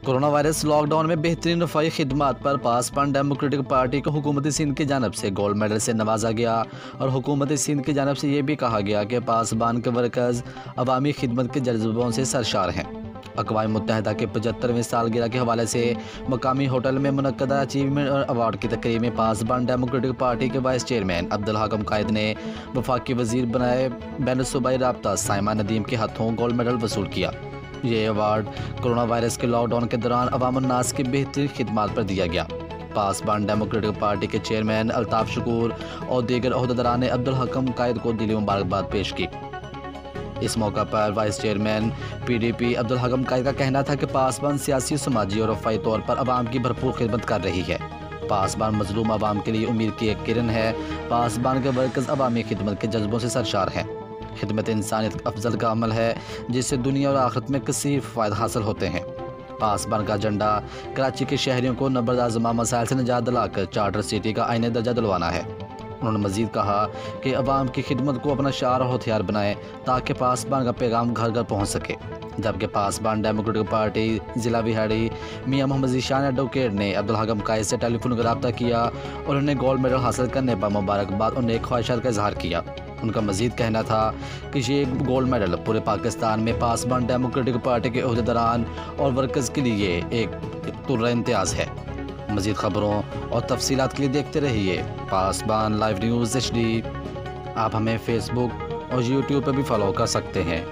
Corona virus lockdown में बेहतरीन रफाई खिदमात पर पासवान डेमोक्रेटिक पार्टी को हुकूमत सिंध की जानब से गोल्ड मेडल से नवाजा गया और हुकूमत सिंध की जानब से ये भी कहा गया कि पासवान के वर्कर्स अवामी खिदमत के जज्बों से सरशार हैं। अक़वाम मुत्तहिदा के 75वें सालगिरह के हवाले से मकामी होटल में मुनक्कदा अचीवमेंट और अवार्ड की तकरीब में पासवान डेमोक्रेटिक पार्टी के वाइस चेयरमैन अब्दुल हकम कायद ने वफाकी वजीर बनाए बैन सूबाई राब्ता साइमा नदीम के हाथों गोल्ड मेडल वसूल किया। ये अवार्ड कोरोना वायरस के लॉकडाउन के दौरान अवाम उन्नास की बेहतरीन खिदमात पर दिया गया। पासवान डेमोक्रेटिक पार्टी के चेयरमैन अल्ताफ शकूर और दीगर ओहदेदारान ने अब्दुल हकम कायद को दिली मुबारकबाद पेश की। इस मौका पर वाइस चेयरमैन PDP अब्दुल हकम कायद का कहना था कि पासवान सियासी, समाजी और रफ़ाई तौर पर अवाम की भरपूर खिदमत कर रही है। पासवान मजलूम अवाम के लिए उम्मीद की एक किरण है। पासवान के वर्कर्स अवामी खिदमत के जज्बों से सरशार हैं। खिदमत इंसानियत अफजल का अमल है जिससे दुनिया और आखिरत में कसीर फ़ायदा हासिल होते हैं। पासवान का झंडा कराची के शहरियों को नबरदाज़मा मसाइल से निजात दिलाकर चार्टर सिटी का आईने दर्जा दिलवाना है। उन्होंने मज़ीद कहा कि अवाम की खिदमत को अपना शार और हथियार बनाएं ताकि पासवान का पैगाम घर घर पहुँच सके। जबकि पासवान डेमोक्रेटिक पार्टी ज़िला बिहाड़ी मियाँ मोहम्मद ज़ीशान एडवोकेट ने अब्दुल हकम कायद से टेलीफोन पर रब्ता किया और उन्हें गोल्ड मेडल हासिल करने पर मुबारकबाद और नेक ख्वाहिशात का इजहार किया। उनका मज़ीद कहना था कि ये गोल्ड मेडल पूरे पाकिस्तान में पासवान डेमोक्रेटिक पार्टी के ओहदेदारान और वर्कर्स के लिए एक तुर्रा इम्तियाज़ है। मज़ीद ख़बरों और तफसीलात के लिए देखते रहिए पासवान लाइव न्यूज़ HD। आप हमें फेसबुक और YouTube पर भी फॉलो कर सकते हैं।